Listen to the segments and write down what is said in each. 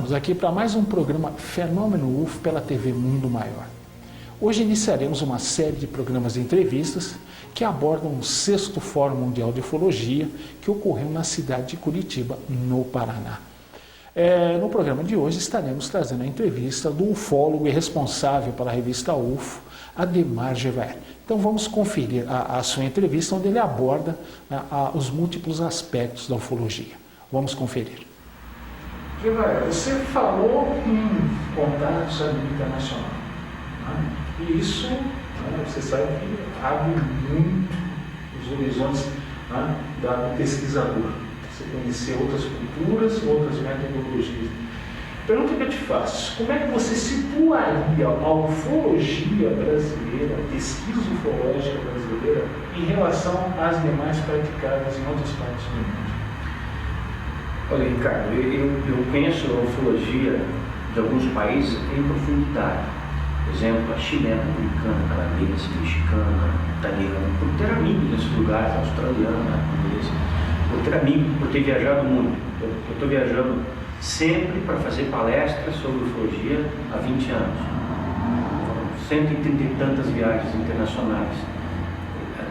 Estamos aqui para mais um programa Fenômeno UFO pela TV Mundo Maior. Hoje iniciaremos uma série de programas de entrevistas que abordam o 6º Fórum Mundial de Ufologia que ocorreu na cidade de Curitiba, no Paraná. No programa de hoje estaremos trazendo a entrevista do ufólogo e responsável pela revista UFO, Ademar Gevaert. Então vamos conferir a sua entrevista, onde ele aborda os múltiplos aspectos da ufologia. Vamos conferir. Gevaert, você falou em contatos a nível internacional, né? E isso, você sabe que abre muito os horizontes, né, do pesquisador. Você conhecer outras culturas, outras metodologias. Pergunta que eu te faço: como é que você situaria a ufologia brasileira, a pesquisa ufológica brasileira, em relação às demais praticadas em outras partes do mundo? Olha, Ricardo, eu conheço a ufologia de alguns países em profundidade. Por exemplo, a chilena, a americana, a canadense, a mexicana, a italiana, por ter amigos nesses lugares, a australiana, a inglesa, por ter amigos, por ter viajado muito. Eu estou viajando sempre para fazer palestras sobre ufologia há 20 anos. 130 e tantas viagens internacionais,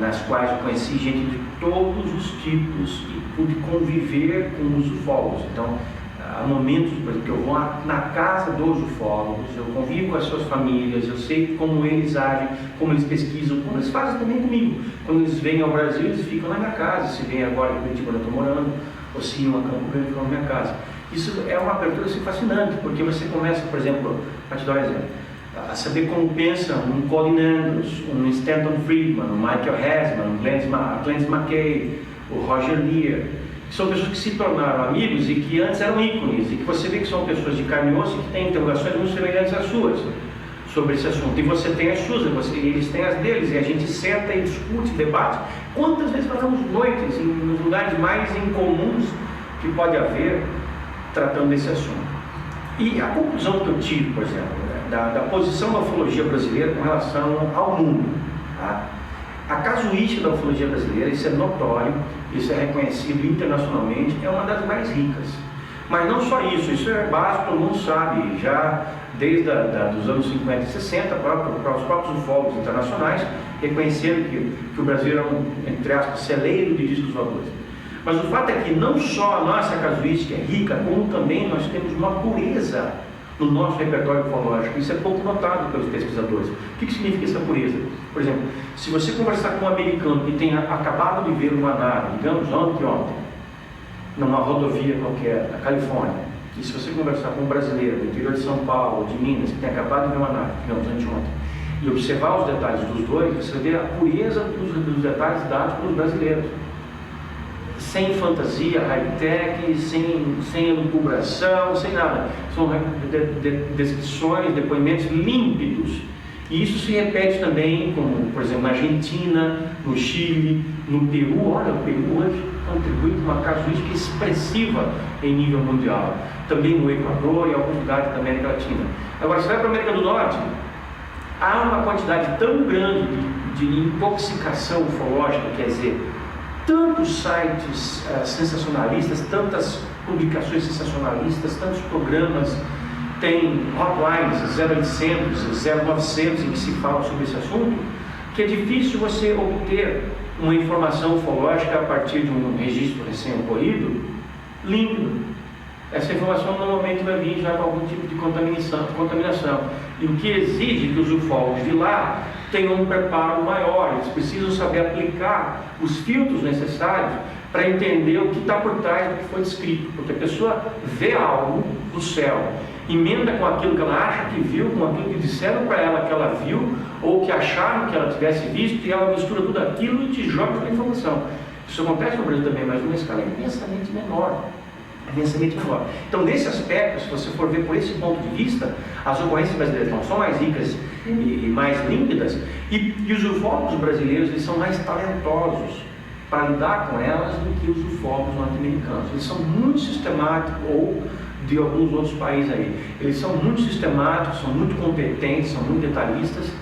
nas quais eu conheci gente de todos os tipos e pude conviver com os ufólogos. Então, há momentos, por exemplo, que eu vou na casa dos ufólogos, eu convivo com as suas famílias, eu sei como eles agem, como eles pesquisam, como eles fazem também comigo. Quando eles vêm ao Brasil, eles ficam na minha casa. Se vêm agora em Curitiba, eu estou morando, ou se iam a Campo Grande, ficam na minha casa. Isso é uma abertura assim, fascinante, porque você começa, por exemplo, para te dar um exemplo, a saber como pensam um Colin Andrews, um Stanton Friedman, um Michael Hesman, um Clancy McKay, o Roger Lear, que são pessoas que se tornaram amigos e que antes eram ícones, e que você vê que são pessoas de carne e osso e que têm interrogações muito semelhantes às suas sobre esse assunto. E você tem as suas, eles têm as deles, e a gente senta e discute, debate. Quantas vezes passamos noites nos lugares mais incomuns que pode haver tratando desse assunto? E a conclusão que eu tive, por exemplo, da posição da ufologia brasileira com relação ao mundo, tá? A casuística da ufologia brasileira, isso é notório, isso é reconhecido internacionalmente, é uma das mais ricas. Mas não só isso, isso é básico, todo mundo sabe, já desde os anos 50 e 60, para os próprios ufólogos internacionais, reconhecendo que o Brasil é um, entre aspas, celeiro de discos voadores. Mas o fato é que não só a nossa casuística é rica, como também nós temos uma pureza no nosso repertório ufológico. Isso é pouco notado pelos pesquisadores. O que significa essa pureza? Por exemplo, se você conversar com um americano que tenha acabado de ver uma nave, digamos ontem, numa rodovia qualquer, na Califórnia, e se você conversar com um brasileiro do interior de São Paulo, de Minas, que tenha acabado de ver uma nave, digamos anteontem, e observar os detalhes dos dois, você vê a pureza dos detalhes dados pelos brasileiros. Sem fantasia, high-tech, sem elucubração, sem nada. São descrições, depoimentos límpidos. E isso se repete também, como, por exemplo, na Argentina, no Chile, no Peru. Olha, o Peru hoje contribui com uma casuística expressiva em nível mundial. Também no Equador e em alguns lugares da América Latina. Agora, você vai para a América do Norte, há uma quantidade tão grande de intoxicação ufológica, quer dizer, tantos sites sensacionalistas, tantas publicações sensacionalistas, tantos programas, tem hotlines 0800, 0900 em que se fala sobre esse assunto, que é difícil você obter uma informação ufológica a partir de um registro recém-ocorrido límpido. Essa informação normalmente vai vir já com algum tipo de contaminação. E o que exige que os ufólogos de lá tenham um preparo maior. Eles precisam saber aplicar os filtros necessários para entender o que está por trás do que foi descrito. Porque a pessoa vê algo do céu, emenda com aquilo que ela acha que viu, com aquilo que disseram para ela que ela viu, ou que acharam que ela tivesse visto, e ela mistura tudo aquilo e te joga aquela informação. Isso acontece no Brasil também, mas numa escala imensamente menor. Então, nesse aspecto, se você for ver por esse ponto de vista, as ocorrências brasileiras não são mais ricas e mais límpidas, e os ufólogos brasileiros eles são mais talentosos para lidar com elas do que os ufólogos norte-americanos. Eles são muito sistemáticos, ou de alguns outros países aí. Eles são muito sistemáticos, são muito competentes, são muito detalhistas,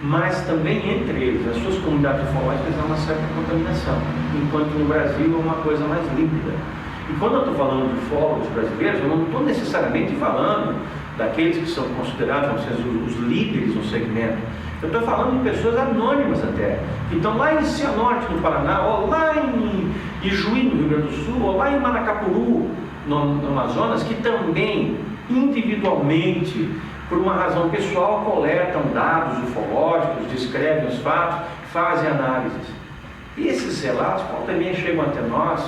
mas também entre eles, as suas comunidades ufológicas há uma certa contaminação, enquanto no Brasil é uma coisa mais límpida. E quando eu estou falando de ufólogos brasileiros, eu não estou necessariamente falando daqueles que são considerados, vamos dizer, os líderes no segmento. Eu estou falando de pessoas anônimas até, que estão lá em Cianorte, no Paraná, ou lá em Ijuí, no Rio Grande do Sul, ou lá em Manacapuru, no Amazonas, que também, individualmente, por uma razão pessoal, coletam dados ufológicos, descrevem os fatos, fazem análises. E esses relatos, quando também chegam até nós,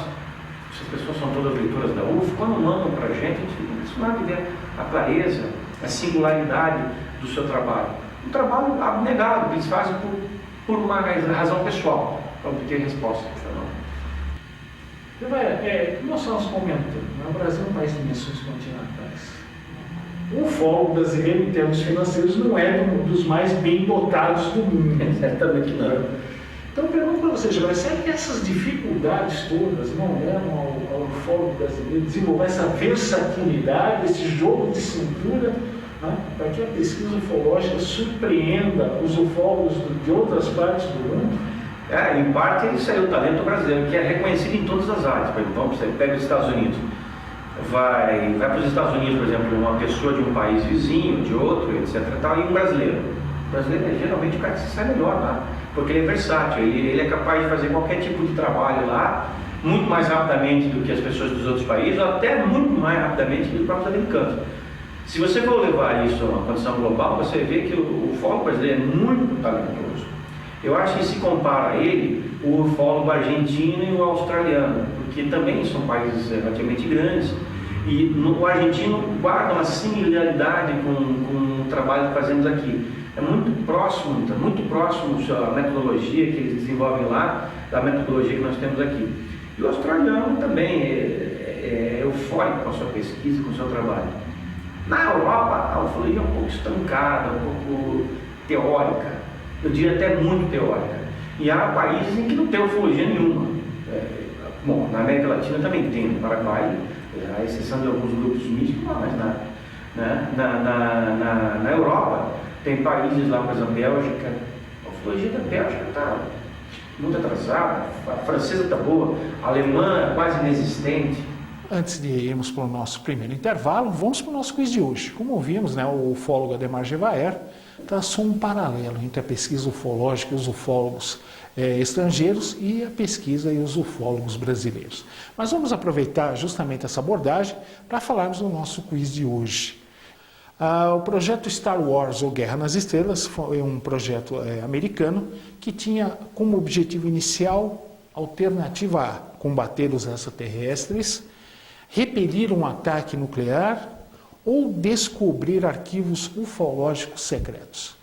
essas pessoas são todas leitoras da UF, quando mandam para a gente fica impressionado de ver a clareza, a singularidade do seu trabalho. Um trabalho abnegado, que eles fazem por uma razão pessoal, para obter resposta do fenômeno. Como nós estamos comentando, o Brasil é um país de dimensões continentais. O ufólogo brasileiro, em termos financeiros, não é um dos mais bem dotados do mundo. Certamente não. Então, eu pergunto para você, Gilberto, será que essas dificuldades todas não levam ao ufólogo brasileiro a desenvolver essa versatilidade, esse jogo de cintura, né, para que a pesquisa ufológica surpreenda os ufólogos de outras partes do mundo? Em parte isso aí é o talento brasileiro, que é reconhecido em todas as áreas. Por exemplo, você pega os Estados Unidos, vai para os Estados Unidos, por exemplo, uma pessoa de um país vizinho, de outro, etc. E um brasileiro. O brasileiro é geralmente o cara que se sai melhor lá, porque ele é versátil, ele é capaz de fazer qualquer tipo de trabalho lá, muito mais rapidamente do que as pessoas dos outros países, ou até muito mais rapidamente que os próprios americanos. Se você for levar isso a uma condição global, você vê que o ufólogo brasileiro é muito talentoso. Eu acho que se compara a ele o ufólogo argentino e o australiano, porque também são países relativamente grandes, e o argentino guarda uma similaridade com o trabalho que fazemos aqui. É muito próximo a metodologia que eles desenvolvem lá, da metodologia que nós temos aqui. E o australiano também é eufórico com a sua pesquisa, com o seu trabalho. Na Europa, a ufologia é um pouco estancada, um pouco teórica, eu diria até muito teórica. E há países em que não tem ufologia nenhuma. Bom, na América Latina também tem, no Paraguai, a exceção de alguns grupos místicos, não há mais nada. Né? Na Europa, tem países lá, por exemplo, a Bélgica, a ufologia da Bélgica está muito atrasada, a francesa está boa, a alemã é quase inexistente. Antes de irmos para o nosso primeiro intervalo, vamos para o nosso quiz de hoje. Como ouvimos, né, o ufólogo Ademar Gevaert traçou um paralelo entre a pesquisa ufológica e os ufólogos estrangeiros e a pesquisa e os ufólogos brasileiros. Mas vamos aproveitar justamente essa abordagem para falarmos do nosso quiz de hoje. O projeto Star Wars, ou Guerra nas Estrelas, foi um projeto americano que tinha como objetivo inicial, alternativa A, combater os extraterrestres, repelir um ataque nuclear ou descobrir arquivos ufológicos secretos.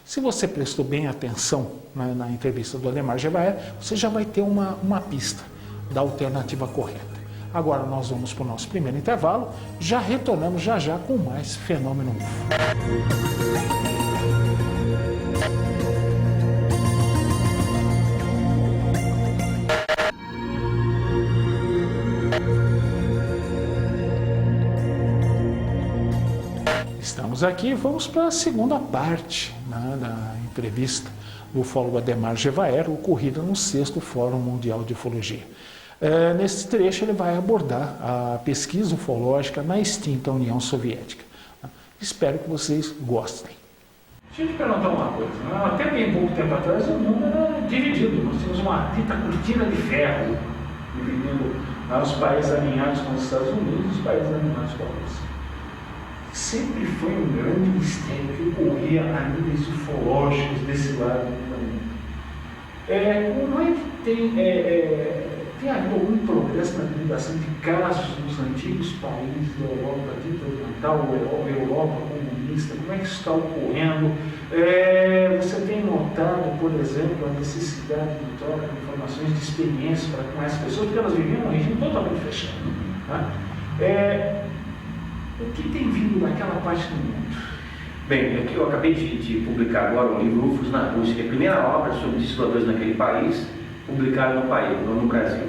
Se você prestou bem atenção na entrevista do Ademar Gevaert, você já vai ter uma pista da alternativa correta. Agora nós vamos para o nosso primeiro intervalo, já retornamos já com mais Fenômeno UFO. Estamos aqui, vamos para a segunda parte da entrevista do ufólogo Ademar Gevaert, ocorrida no 6º Fórum Mundial de Ufologia. Nesse trecho ele vai abordar a pesquisa ufológica na extinta União Soviética. Espero que vocês gostem. Deixa eu te perguntar uma coisa. Até bem pouco tempo atrás o mundo era dividido. Nós tínhamos uma dita cortina de ferro, dividindo os países alinhados com os Estados Unidos e os países alinhados com a Rússia. Sempre foi um grande mistério que ocorria a níveis ufológicos desse lado do planeta. Como é que tem havido algum progresso na divulgação de casos dos antigos países da Europa dita oriental, Europa comunista? Como é que isso está ocorrendo? Você tem notado, por exemplo, a necessidade de troca de informações, de experiências para com as pessoas, porque elas viviam num regime totalmente fechado. Tá? O que tem vindo daquela parte do mundo? Bem, aqui eu acabei de publicar agora o livro UFOs na Rússia, que é a primeira obra sobre discipladores naquele país, publicada no país, no Brasil.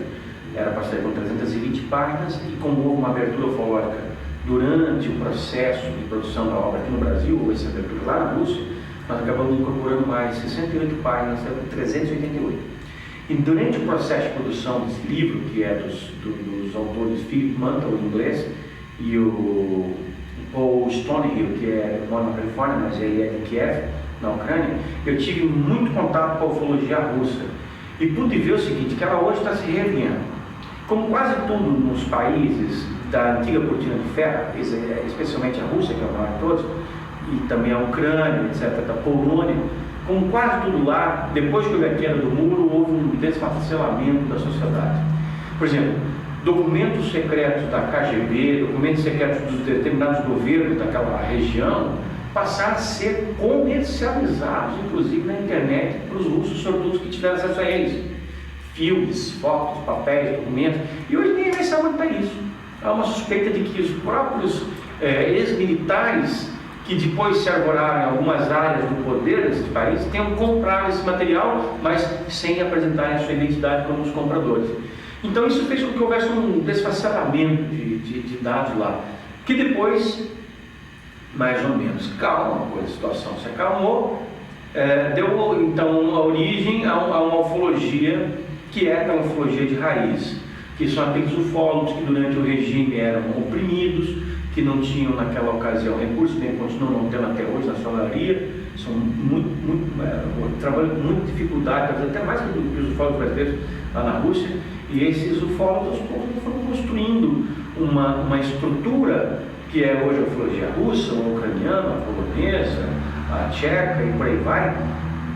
Era para sair com 320 páginas e como houve uma abertura ufológica durante o processo de produção da obra aqui no Brasil, houve essa abertura lá na Rússia, nós acabamos incorporando mais 68 páginas, saiu com 388. E durante o processo de produção desse livro, que é dos autores Philip Mantle, em inglês, e o Paul Stonehill, que mora na Califórnia, mas ele é de Kiev, na Ucrânia, eu tive muito contato com a ufologia russa e pude ver o seguinte, que ela hoje está se reerguendo. Como quase tudo nos países da antiga cortina de ferro, especialmente a Rússia, que é o maior de todos, e também a Ucrânia, etc., da Polônia, como quase tudo lá, depois que houve a queda do muro, houve um desfacelamento da sociedade. Por exemplo, documentos secretos da KGB, documentos secretos dos determinados governos daquela região, passaram a ser comercializados, inclusive na internet, para os russos sortudos que tiveram acesso a eles. Filmes, fotos, papéis, documentos, e hoje ninguém vai saber onde está isso. Há uma suspeita de que os próprios ex-militares que depois se arvoraram em algumas áreas do poder desse país tenham comprado esse material, mas sem apresentarem a sua identidade como os compradores. Então isso fez com que houvesse um desfacelamento de dados lá, que depois, mais ou menos, calma, a situação se acalmou, deu então a origem a uma ufologia que é a ufologia de raiz, que são aqueles ufólogos que durante o regime eram oprimidos, que não tinham naquela ocasião recursos, nem continuam não tendo até hoje na sua maioria, são trabalham com muita dificuldade, até mais que os ufólogos brasileiros lá na Rússia, e esses ufólogos foram construindo uma estrutura que é hoje a ufologia russa, a ucraniana, a polonesa, a tcheca e por aí vai,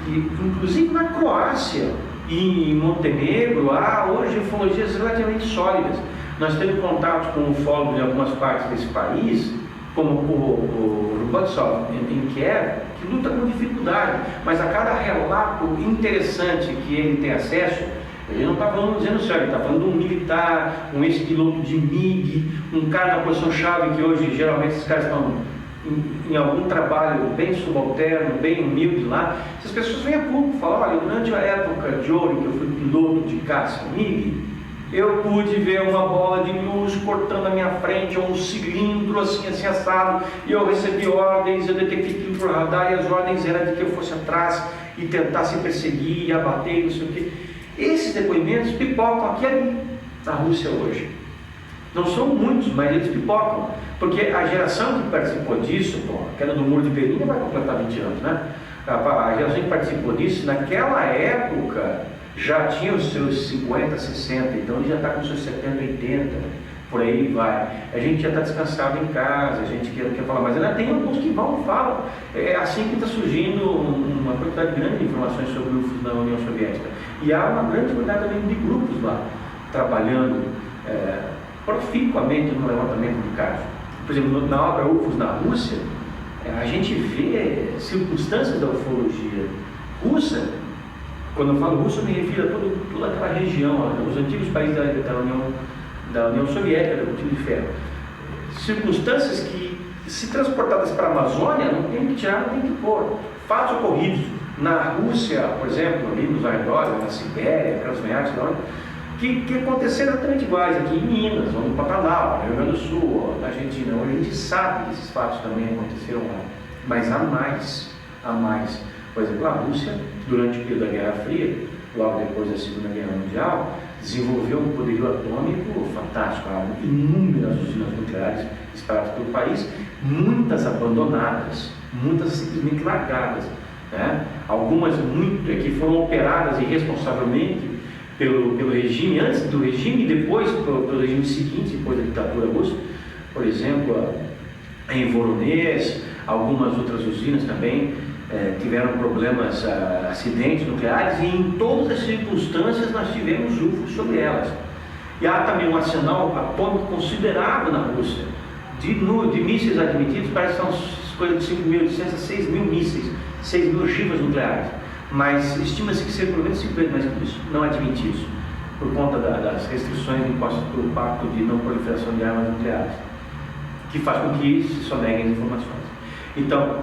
que inclusive na Croácia e em Montenegro há hoje ufologias relativamente sólidas. Nós temos contato com ufólogos de algumas partes desse país, como o Rubatsov em Kiev, que luta com dificuldade, mas a cada relato interessante que ele tem acesso, ele não está falando dizendo certo, ele está falando de um militar, um ex-piloto de MiG, um cara na posição-chave, que hoje geralmente esses caras estão em algum trabalho bem subalterno, bem humilde lá. Essas pessoas vêm a público e falam: olha, durante a época de ouro que eu fui piloto de caça MiG, eu pude ver uma bola de luz cortando a minha frente, ou um cilindro assim assado, e eu recebi ordens, eu detectei aquilo por radar, e as ordens eram de que eu fosse atrás e tentasse perseguir, abater, não sei o quê. Esses depoimentos pipocam aqui e ali na Rússia hoje. Não são muitos, mas eles pipocam, porque a geração que participou disso, a queda do muro de Berlim vai completar 20 anos, né? A geração que participou disso, naquela época, já tinha os seus 50, 60, então ele já está com os seus 70, 80, por aí vai. A gente já está descansado em casa, a gente quer falar, mas ainda tem alguns que vão e falam. É assim que está surgindo uma quantidade grande de informações sobre UFOs na União Soviética. E há uma grande quantidade também de grupos lá, trabalhando proficuamente no levantamento de casos. Por exemplo, na obra UFOs na Rússia, a gente vê circunstâncias da ufologia russa. Quando eu falo Rússia, eu me refiro a toda aquela região, os antigos países da União Soviética, da cortina de ferro. Circunstâncias que, se transportadas para a Amazônia, não tem que tirar, não tem que pôr. Fatos ocorridos na Rússia, por exemplo, ali nos arredores, na Sibéria, Krasnoyarsk, que aconteceram exatamente iguais aqui em Minas, ou no Pantanal, no Rio Grande do Sul, na Argentina. Hoje a gente sabe que esses fatos também aconteceram lá, mas há mais. Por exemplo, a Rússia, durante o período da Guerra Fria, logo depois da Segunda Guerra Mundial, desenvolveu um poderio atômico fantástico. Há inúmeras usinas nucleares espalhadas pelo país, muitas abandonadas, muitas simplesmente largadas, né? Algumas que foram operadas irresponsavelmente pelo regime, antes do regime e depois pelo regime seguinte, depois da ditadura russa. Por exemplo, em Voronezh, algumas outras usinas também tiveram problemas, acidentes nucleares, e em todas as circunstâncias nós tivemos UFOs sobre elas. E há também um arsenal atômico considerável na Rússia, de mísseis admitidos, parece que são coisas de 5.800 a 6.000 mísseis, 6.000 ogivas nucleares, mas estima-se que seja pelo menos 50 mais que isso, não admitidos, por conta das restrições impostas pelo Pacto de Não Proliferação de Armas Nucleares, que faz com que se soneguem as informações. Então,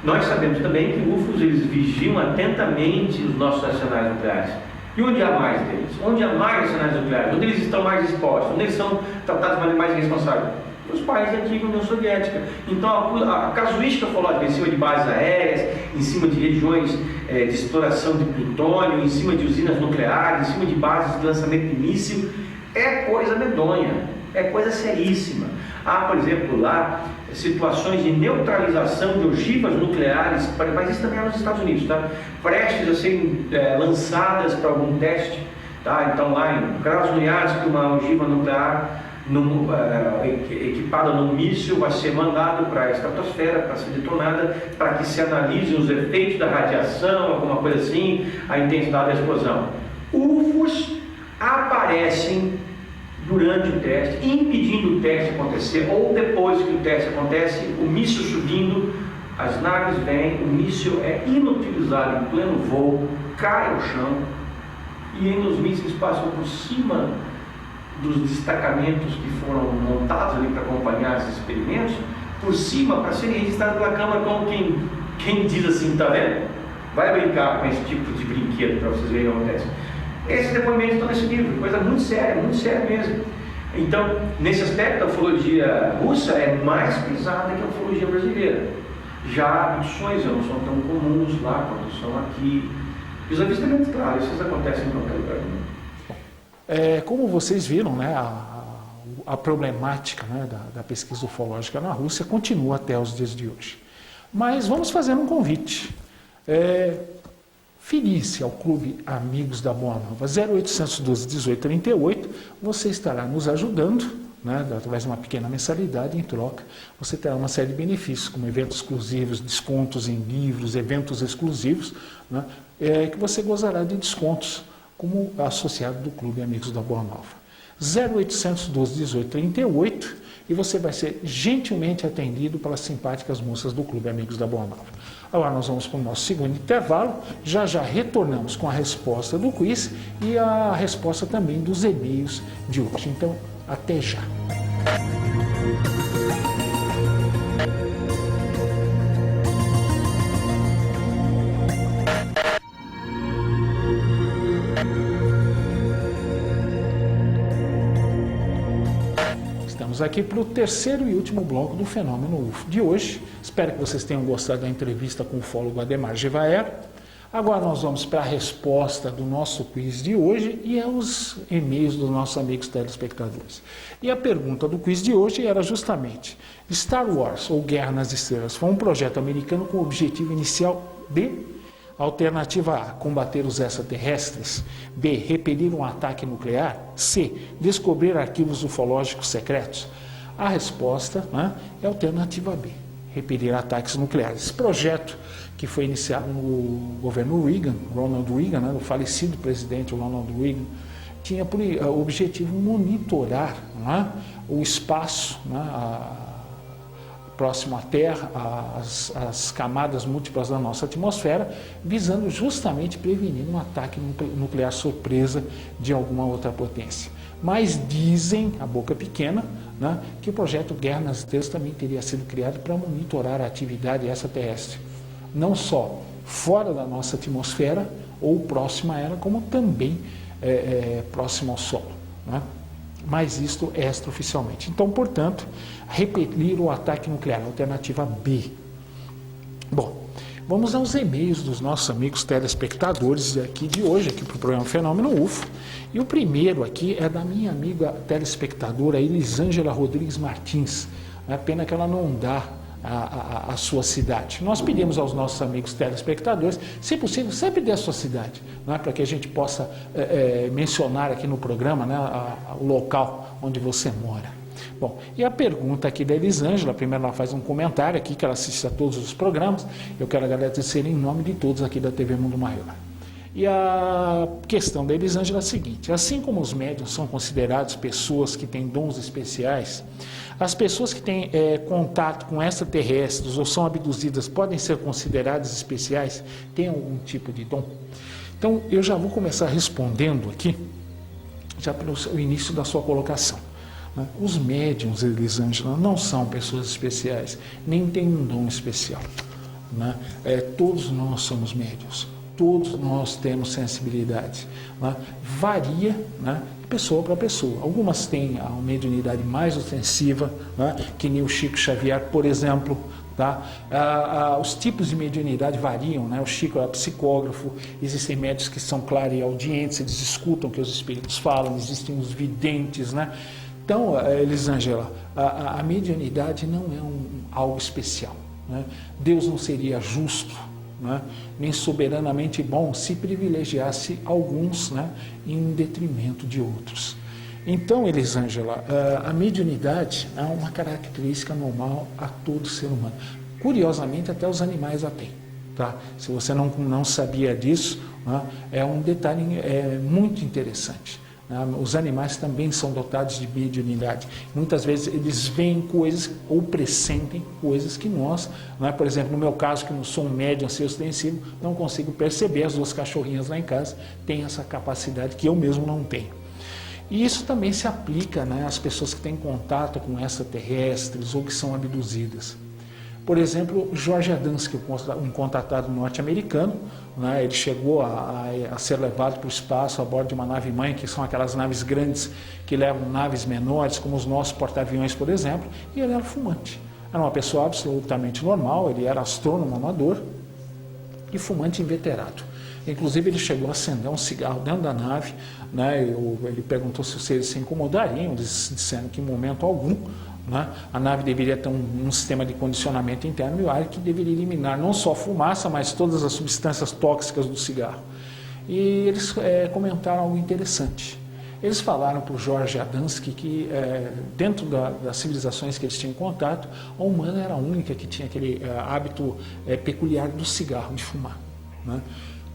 nós sabemos também que UFOs eles vigiam atentamente os nossos arsenais nucleares. E onde há mais deles? Onde há mais arsenais nucleares? Onde eles estão mais expostos? Onde eles são tratados de maneira mais irresponsável? Nos países da antiga União Soviética. Então a casuística ufológica em cima de bases aéreas, em cima de regiões de exploração de plutônio, em cima de usinas nucleares, em cima de bases de lançamento de míssil, é coisa medonha, é coisa seríssima. Há, por exemplo, lá situações de neutralização de ogivas nucleares, mas isso também é nos Estados Unidos, tá? Prestes a serem lançadas para algum teste, tá? Então lá em Krasnoyarsk, uma ogiva nuclear equipada num míssil vai ser mandado para a estratosfera para ser detonada, para que se analisem os efeitos da radiação, alguma coisa assim, a intensidade da explosão. UFOs aparecem durante o teste, impedindo o teste acontecer, ou depois que o teste acontece, o míssil subindo, as naves vêm, o míssil é inutilizado em pleno voo, cai ao chão, e ainda os mísseis passam por cima dos destacamentos que foram montados ali para acompanhar esses experimentos, por cima, para serem registrados pela Câmara, como quem diz assim, tá vendo? Vai brincar com esse tipo de brinquedo para vocês verem o que acontece. Esses depoimentos estão nesse livro, coisa muito séria mesmo. Então, nesse aspecto, a ufologia russa é mais pesada que a ufologia brasileira. Já abduções não são tão comuns lá quanto são aqui. E os avistamentos, claro, esses acontecem em qualquer lugar do mundo. Como vocês viram, né, a problemática, né, da pesquisa ufológica na Rússia continua até os dias de hoje. Mas vamos fazer um convite. Filie-se ao Clube Amigos da Boa Nova 0812 1838, você estará nos ajudando, né, através de uma pequena mensalidade. Em troca, você terá uma série de benefícios, como eventos exclusivos, descontos em livros, eventos exclusivos, né, que você gozará de descontos como associado do Clube Amigos da Boa Nova. 0812 1838, e você vai ser gentilmente atendido pelas simpáticas moças do Clube Amigos da Boa Nova. Agora nós vamos para o nosso segundo intervalo, já retornamos com a resposta do quiz e a resposta também dos e-mails de hoje. Então, até já. Estamos aqui para o terceiro e último bloco do Fenômeno UFO de hoje. Espero que vocês tenham gostado da entrevista com o ufólogo Ademar Gevaer. Agora nós vamos para a resposta do nosso quiz de hoje e aos e-mails dos nossos amigos telespectadores. E a pergunta do quiz de hoje era justamente: Star Wars, ou Guerra nas Estrelas, foi um projeto americano com o objetivo inicial de... Alternativa A, combater os extraterrestres. B, repelir um ataque nuclear. C, descobrir arquivos ufológicos secretos. A resposta, né, é a alternativa B, repelir ataques nucleares. Esse projeto, que foi iniciado no governo Reagan, Ronald Reagan, né, o falecido presidente Ronald Reagan, tinha por objetivo monitorar, né, o espaço, né, próximo à Terra, as camadas múltiplas da nossa atmosfera, visando justamente prevenir um ataque nuclear surpresa de alguma outra potência. Mas dizem, a boca pequena, né, que o projeto Guerra nas Estrelas também teria sido criado para monitorar a atividade extraterrestre, não só fora da nossa atmosfera ou próxima a ela, como também próximo ao solo, né? Mas isto extraoficialmente. Então, portanto, repelir o ataque nuclear, alternativa B. Bom, vamos aos e-mails dos nossos amigos telespectadores aqui de hoje, aqui para o programa Fenômeno UFO. E o primeiro aqui é da minha amiga telespectadora Elisângela Rodrigues Martins. É pena que ela não dá a sua cidade. Nós pedimos aos nossos amigos telespectadores, se possível, sempre dê a sua cidade, né, para que a gente possa mencionar aqui no programa, né, o local onde você mora. Bom, e a pergunta aqui da Elisângela, primeiro ela faz um comentário aqui, que ela assiste a todos os programas. Eu quero agradecer em nome de todos aqui da TV Mundo Maior. E a questão da Elisângela é a seguinte: assim como os médiuns são considerados pessoas que têm dons especiais, as pessoas que têm contato com extraterrestres ou são abduzidas podem ser consideradas especiais? Têm algum tipo de dom? Então, eu já vou começar respondendo aqui, já pelo início da sua colocação. Os médiuns, Elisângela, não são pessoas especiais, nem têm um dom especial, né? Todos nós somos médiuns. Todos nós temos sensibilidade, né? Varia, né, de pessoa para pessoa. Algumas têm a mediunidade mais ostensiva, né, que nem o Chico Xavier, por exemplo, Tá? Os tipos de mediunidade variam, né? O Chico é psicógrafo, existem médios que são clareaudientes, eles escutam o que os espíritos falam, existem os videntes, né? Então, Elisângela, a mediunidade não é algo especial, né? Deus não seria justo, né, nem soberanamente bom se privilegiasse alguns, né, em detrimento de outros. Então, Elisângela, a mediunidade é uma característica normal a todo ser humano. Curiosamente, até os animais a têm. Tá? Se você não sabia disso, né, é um detalhe muito interessante. Os animais também são dotados de mediunidade. Muitas vezes eles veem coisas ou pressentem coisas que nós, por exemplo, no meu caso, que não sou um médium assim ostensivo, não consigo perceber. As 2 cachorrinhas lá em casa têm essa capacidade que eu mesmo não tenho. E isso também se aplica, né, às pessoas que têm contato com extraterrestres ou que são abduzidas. Por exemplo, George Adamski, um contatado norte-americano, né, ele chegou a ser levado para o espaço a bordo de uma nave-mãe, que são aquelas naves grandes que levam naves menores, como os nossos porta-aviões, por exemplo, e ele era fumante. Era uma pessoa absolutamente normal, ele era astrônomo amador e fumante inveterado. Inclusive, ele chegou a acender um cigarro dentro da nave, né, ele perguntou se eles se incomodariam, eles disseram que em momento algum, né, a nave deveria ter um sistema de condicionamento interno e o ar que deveria eliminar não só a fumaça, mas todas as substâncias tóxicas do cigarro. E eles comentaram algo interessante. Eles falaram para o George Adamski que dentro das civilizações que eles tinham contato, a humana era a única que tinha aquele hábito peculiar do cigarro, de fumar. Né?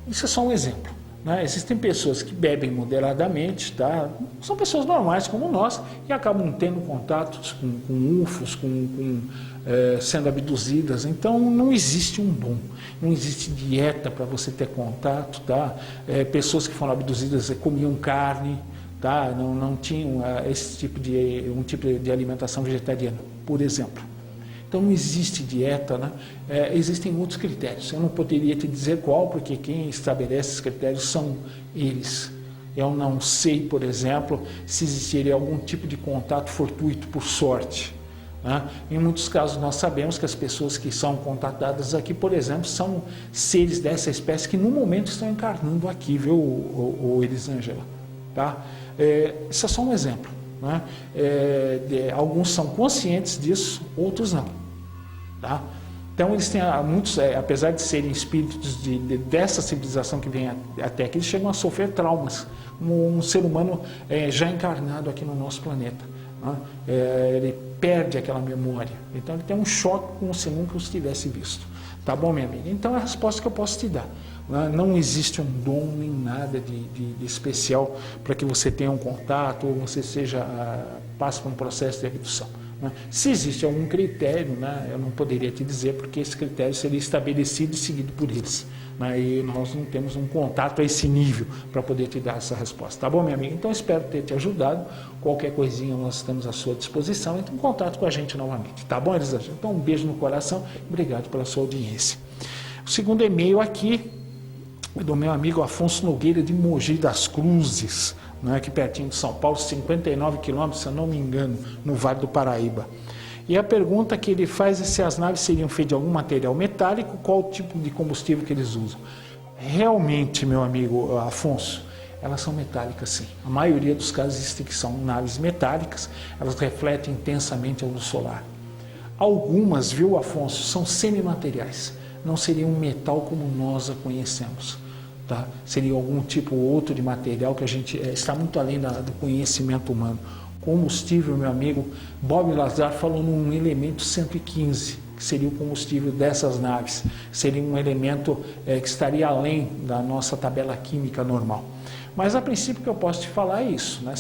Isso é só um exemplo. Né? Existem pessoas que bebem moderadamente, tá? São pessoas normais como nós e acabam tendo contatos com UFOs, sendo abduzidas. Então não existe um dom, não existe dieta para você ter contato. Tá? Pessoas que foram abduzidas comiam carne, tá? Não tinham esse tipo de alimentação vegetariana, por exemplo. Então não existe dieta, né? Existem outros critérios. Eu não poderia te dizer qual, porque quem estabelece esses critérios são eles. Eu não sei, por exemplo, se existiria algum tipo de contato fortuito por sorte. Né? Em muitos casos nós sabemos que as pessoas que são contatadas aqui, por exemplo, são seres dessa espécie que no momento estão encarnando aqui, viu, Elisângela? Tá? Isso é só um exemplo. Né? Alguns são conscientes disso, outros não. Tá? Então eles têm muitos, apesar de serem espíritos dessa civilização que vem até aqui, eles chegam a sofrer traumas, como um ser humano já encarnado aqui no nosso planeta. Né? Ele perde aquela memória, então ele tem um choque como se nunca os tivesse visto. Tá bom, minha amiga? Então é a resposta que eu posso te dar. Não existe um dom nem nada de especial para que você tenha um contato ou você passe por um processo de abdução. Né? Se existe algum critério, né, eu não poderia te dizer, porque esse critério seria estabelecido e seguido por eles. Né? E nós não temos um contato a esse nível para poder te dar essa resposta. Tá bom, minha amiga? Então, espero ter te ajudado. Qualquer coisinha nós estamos à sua disposição. Entre em contato com a gente novamente. Tá bom, Elisângela? Então, um beijo no coração. Obrigado pela sua audiência. O segundo e-mail aqui é do meu amigo Afonso Nogueira, de Mogi das Cruzes, né, aqui pertinho de São Paulo, 59 quilômetros, se eu não me engano, no Vale do Paraíba. E a pergunta que ele faz é se as naves seriam feitas de algum material metálico, qual o tipo de combustível que eles usam. Realmente, meu amigo Afonso, elas são metálicas sim. A maioria dos casos existem que são naves metálicas, elas refletem intensamente a luz solar. Algumas, viu, Afonso, são semimateriais, não seriam um metal como nós a conhecemos. Tá? Seria algum tipo ou outro de material que a gente está muito além do conhecimento humano. Combustível, meu amigo, Bob Lazar falou num elemento 115, que seria o combustível dessas naves. Seria um elemento que estaria além da nossa tabela química normal. Mas a princípio que eu posso te falar é isso. Né?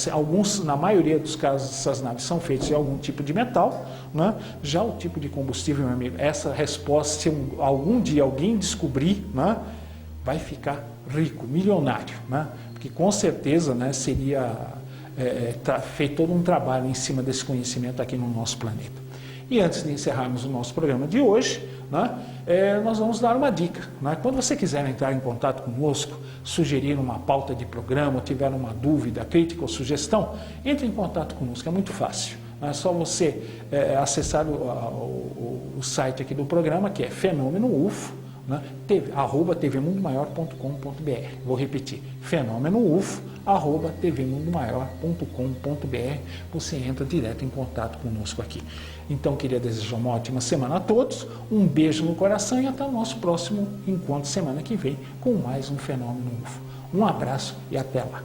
Na maioria dos casos, essas naves são feitas de algum tipo de metal. Né? Já o tipo de combustível, meu amigo, essa resposta, se algum dia alguém descobrir, né, vai ficar rico, milionário, né? Porque com certeza, né, seria feito todo um trabalho em cima desse conhecimento aqui no nosso planeta. E antes de encerrarmos o nosso programa de hoje, né, nós vamos dar uma dica. Né? Quando você quiser entrar em contato conosco, sugerir uma pauta de programa, ou tiver uma dúvida, crítica ou sugestão, entre em contato conosco, é muito fácil. É só você acessar o site aqui do programa, que é Fenômeno UFO, né? @tvmundomaior.com.br. Vou repetir, Fenômeno UFO, @tvmundomaior.com.br. Você entra direto em contato conosco aqui. Então, queria desejar uma ótima semana a todos, um beijo no coração e até o nosso próximo encontro semana que vem com mais um Fenômeno UFO. Um abraço e até lá.